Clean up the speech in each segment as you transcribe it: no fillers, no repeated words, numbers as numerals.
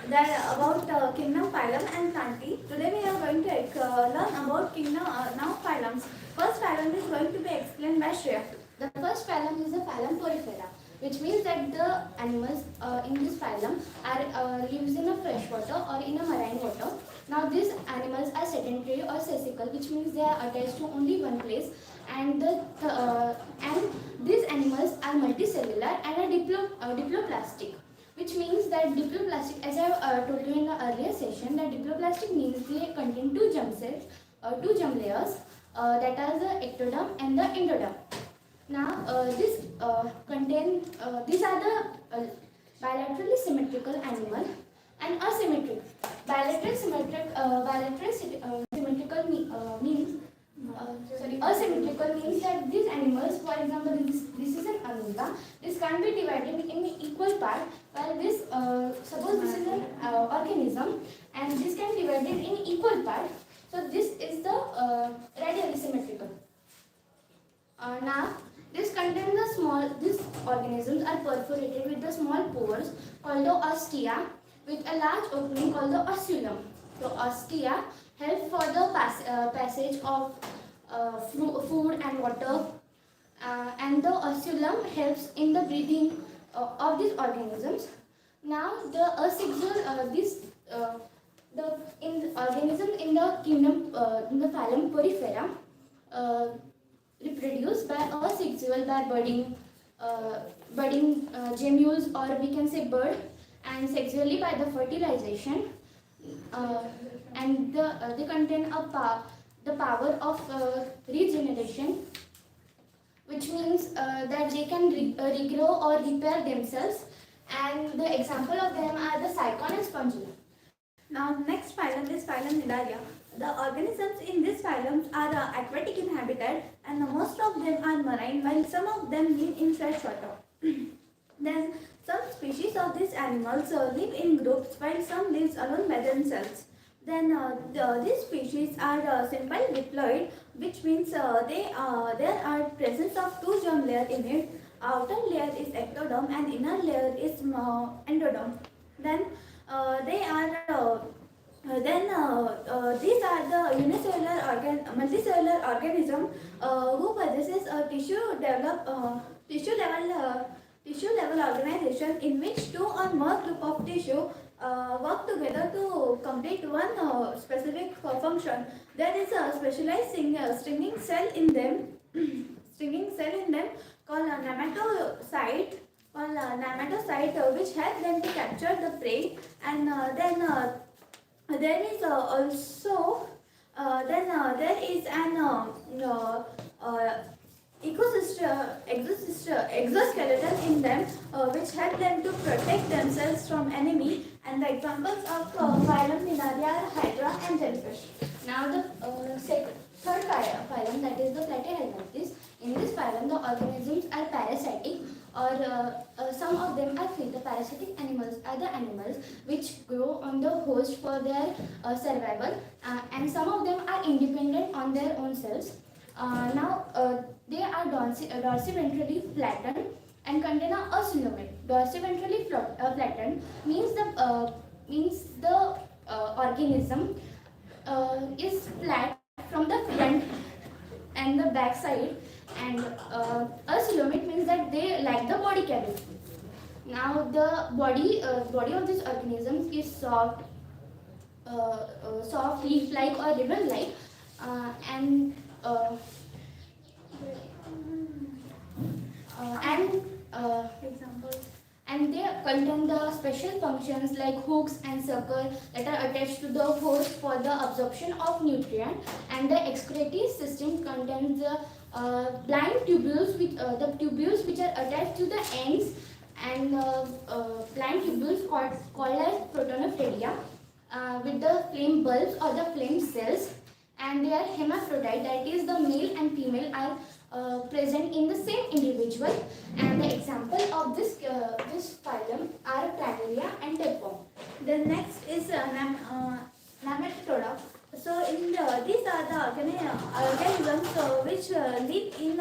That about kingdom, phylum and plantae. Today we are going to learn about kingdom now phylums. First phylum is going to be explained by Shreya. The first phylum is the phylum Porifera, which means that the animals in this phylum are lives in a fresh water or in a marine water. Now these animals are sedentary or sessical, which means they are attached to only one place, and and these animals are multicellular and are diploplastic, which means that diploplastic, as I told you in the earlier session, that diploplastic means they contain two germ cells, two germ layers, that are the ectoderm and the endoderm. Now, these are the bilaterally symmetrical animal and asymmetric. Symmetrical means asymmetrical means that these animals, for example, this is an amoeba. This can't be divided in equal part. While this, suppose this is an organism, and this can be divided in equal part. So this is the radially symmetrical. Now, these organisms are perforated with the small pores called the ostia, with a large opening called the osculum. So ostia help for the passage of food and water, and the osculum helps in the breathing of these organisms. Now, the asexual the organism in the kingdom in the phylum Porifera reproduce by asexual, by budding gemmules, or we can say bird, and sexually by the fertilization, and they contain the power of regeneration, which means that they can regrow or repair themselves, and the example of them are the cycon and spongula. Now next phylum is phylum Nidaria. The organisms in this phylum are aquatic in habitat, and most of them are marine, while some of them live in fresh water. Then some species of these animals live in groups, while some live alone by themselves. Then these species are simple diploid, which means there are presence of two germ layers in it. Outer layer is ectoderm and inner layer is endoderm. Then these are the multicellular organism who possesses a tissue level organization, in which two or more group of tissue work together to complete one specific function. There is a specialized stinging cell in them, called a nematocyte, which help them to capture the prey, and there is also there is an exoskeleton in them, which help them to protect themselves from enemy, and the examples of phylum Nidaria are hydra and jellyfish. Now the third phylum, that is the Platyhelminthes. In this phylum, the organisms are parasitic, or some of them are free. The parasitic animals are the animals which grow on the host for their survival, and some of them are independent on their own cells. They are dorsiventrally flattened and contain a coelomate. Dorsiventrally flattened means the organism is flat from the front and the back side, and coelomate means that they lack the body cavity. Now the body of these organisms is soft, leaf-like or ribbon-like, and Examples. And they contain the special functions like hooks and sucker that are attached to the host for the absorption of nutrient, and the excretory system contains the blind tubules, which are attached to the ends, and blind tubules called as protonopteria, with the flame bulbs or the flame cells, and they are hermaphrodite, that is the male and female are present in the same individual, and the example of this phylum are Planaria and tapeworm. The next is Nematoda. So these are the organisms which live in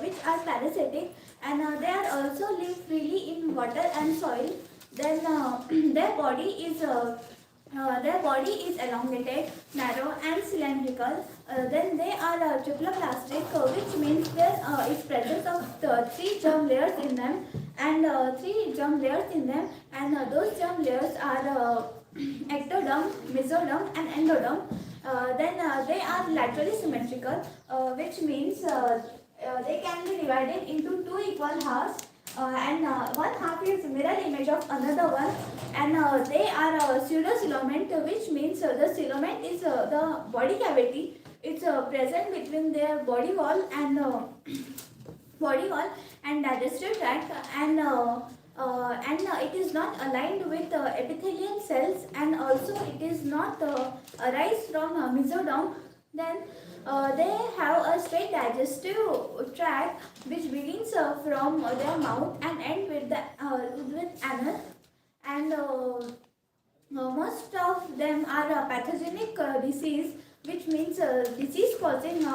which are parasitic, and they are also live freely in water and soil. Then their body is elongated, narrow, and cylindrical. Then they are triploplastic, which means there is presence of three germ layers in them, and those germ layers are ectoderm, mesoderm, and endoderm. Then they are laterally symmetrical, which means they can be divided into two equal halves, and one half is mirror image of another one, and they are pseudocoelomate, which means the coelomate is the body cavity. It's present between their body wall and digestive tract, and it is not aligned with epithelial cells, and also it is not arise from mesoderm. Then they have a straight digestive tract which begins from their mouth and end with anus, and most of them are pathogenic disease, which means disease causing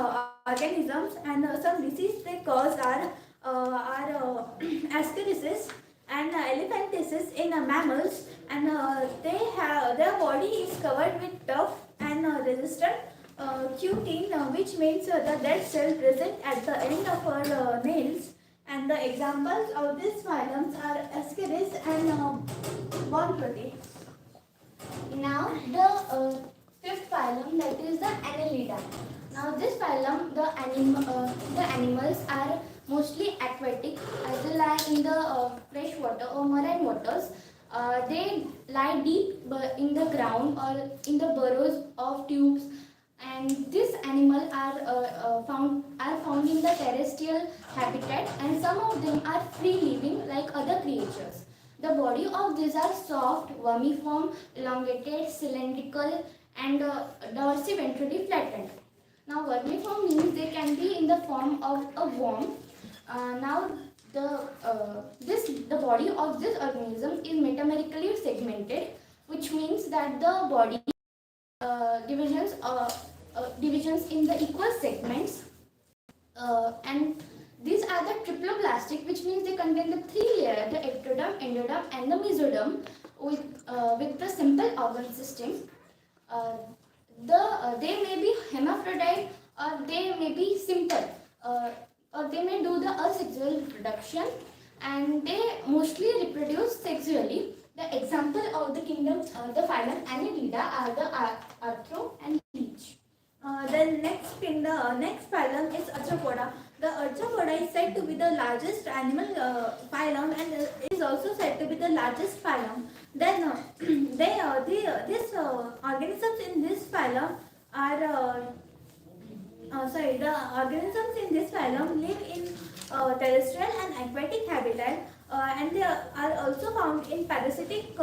organisms, and some disease they cause are ascariasis and elephantiasis in mammals, and their body is covered with tough and resistant cutin, which means the dead cell present at the end of our nails. And the examples of these phylums are Ascaris and Bonproti. Now the fifth phylum, that is the Annelida. Now this phylum, the animals are mostly aquatic, they lie in the fresh water or marine waters. They lie deep in the ground or in the burrows of tubes, and these animals are found in the terrestrial habitat, and some of them are free living like other creatures. The body of these are soft, vermiform, elongated, cylindrical, and dorsiventrally flattened. Now, vermiform means they can be in the form of a worm. Now, the body of this organism is metamerically segmented, which means that the body divisions in the equal segments, and these are the triploplastic, which means they contain the three layers: the ectoderm, endoderm, and the mesoderm, with the simple organ system. They may be hermaphrodite, or they may be simple, or they may do the asexual reproduction, and they mostly reproduce sexually. The example of the kingdom, the phylum Annelida, are the arthro and leech. The next phylum is Arthropoda. The Arthropoda is said to be the largest animal phylum, and is also said to be the largest phylum. Then these organisms in this phylum are the organisms in this phylum live in terrestrial and aquatic habitat, and they are also found in parasitic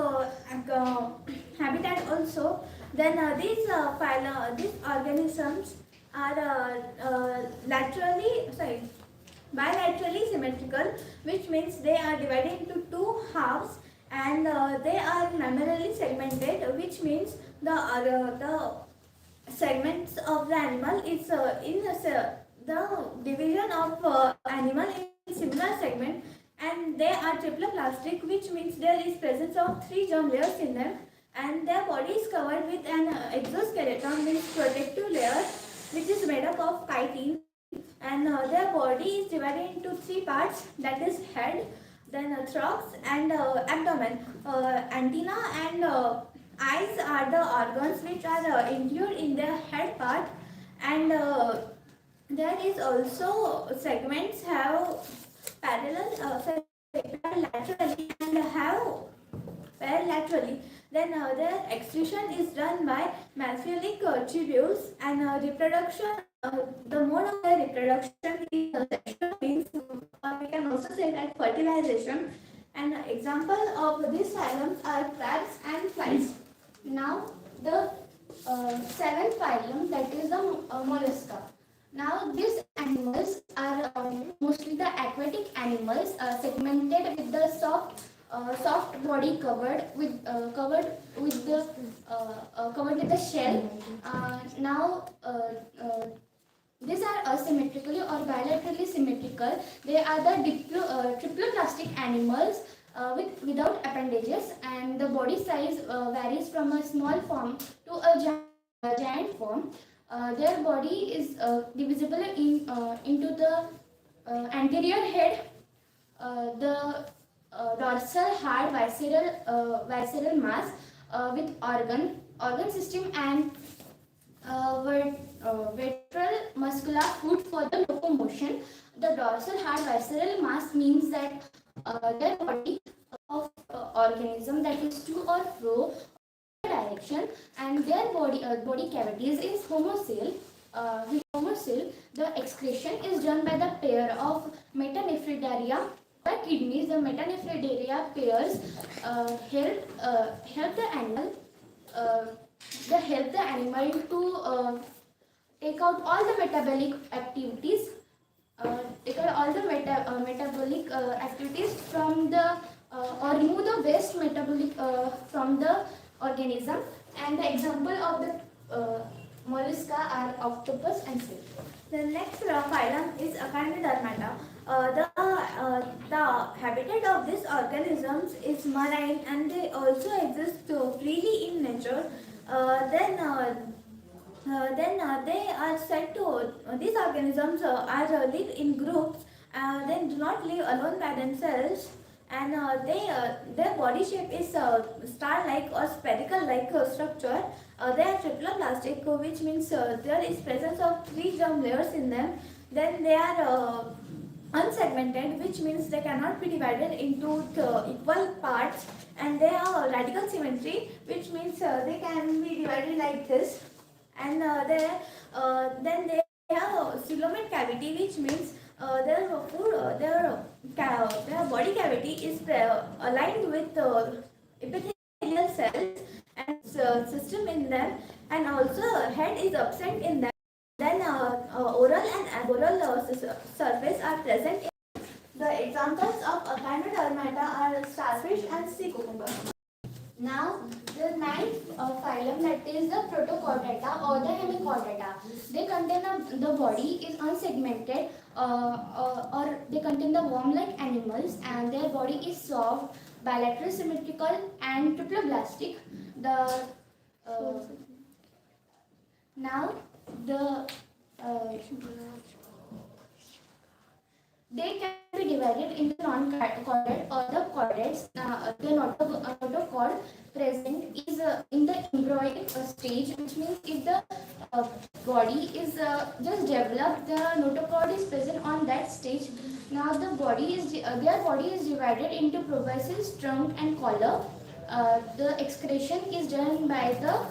habitat also. Then these organisms are bilaterally symmetrical, which means they are divided into two halves, and they are mammally segmented, which means the segments of the animal is the division of animal in similar segment, and they are triploplastic, which means there is presence of three germ layers in them, and their body is covered with an exoskeleton, means protective layer, which is made up of chitin, and their body is divided into three parts, that is head, then thorax, and abdomen. Antenna and eyes are the organs which are included in their head part, and there is also segments have paralaterally and have paralaterally. Then their excretion is done by malphilic tubules, and reproduction. The mode of their reproduction is sexual, means we can also say that fertilization. And example of these phylums are crabs and flies. Now the seventh phylum, that is the mollusca. Now these animals are mostly the aquatic animals, segmented with the soft body covered with the shell. These are asymmetrically or bilaterally symmetrical. They are the triploplastic animals, without appendages, and the body size varies from a small form to a giant form. Their body is divisible into the anterior head, the dorsal hard visceral mass with organ system, and ventral muscular foot for the locomotion. The dorsal hard visceral mass means that their body of organism that is to or fro direction, and their body cavities is homocele. With homocele, the excretion is done by the pair of metanephridaria by kidneys. The metanephridaria pairs help the animal to take out all the metabolic activities from the or remove the waste metabolic from the organism. And the example of the mollusca are octopus and seal. The next phylum is Echinodermata. The habitat of these organisms is marine, and they also exist freely in nature. They are said to these organisms live in groups. They do not live alone by themselves, and their body shape is star-like or spherical-like structure. They are triploplastic, which means there is presence of 3 germ layers in them. Then they are unsegmented, which means they cannot be divided into equal parts, and they have radical symmetry, which means they can be divided like this. And then they have a coelomate cavity, which means their body cavity is aligned with epithelial cells and system in them, and also head is absent in them. Then oral and aboral surface are present. The examples of Echinodermata are starfish and sea cucumber. Now, the ninth phylum, that is the Protochordata or the Hemichordata. They contain the body is unsegmented, or they contain the worm-like animals, and their body is soft, bilateral symmetrical, and triploblastic. The now the they can be divided into non-chordate or the chordates. The notochord present is in the embryonic stage, which means if the body is just developed, the notochord is present on that stage. Now the body is their body is divided into proboscis, trunk, and collar. The excretion is done by the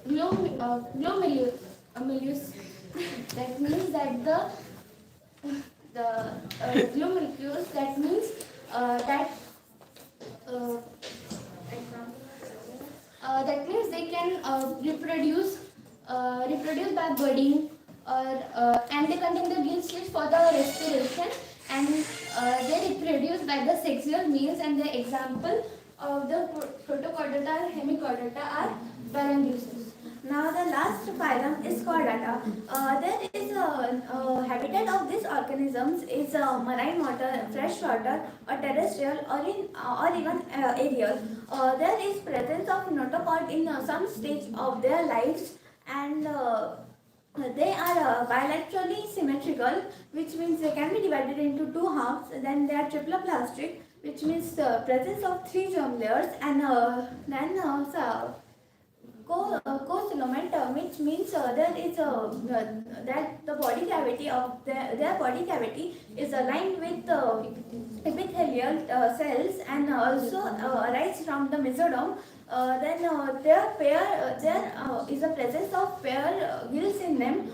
glomerulus. That means that the glomerulus, that means that means they can reproduce by budding, and they contain the gill slits for the respiration, and they reproduce by the sexual means. And the example of the Protochordata and Hemichordata are Balanguses. Now the last phylum is Chordata. There is a habitat of these organisms is marine water, fresh water, or terrestrial, or even aerial. There is presence of notochord in some stage of their lives, and they are bilaterally symmetrical, which means they can be divided into 2 halves. Then they are triploplastic, which means the presence of 3 germ layers, and then co-coelomate, which means there is that the body cavity of their body cavity is aligned with epithelial cells, and also arise from the mesoderm. Then there is a presence of pair gills in them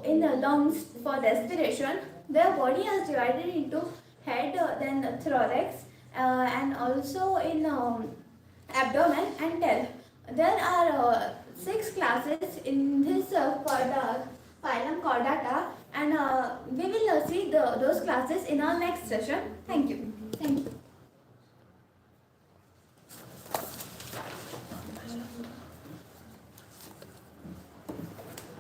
in the lungs for respiration. Their body is divided into head, then thorax, and also in abdomen and tail. There are 6 classes in this phylum Chordata, and we will see those classes in our next session. Thank you. Thank you.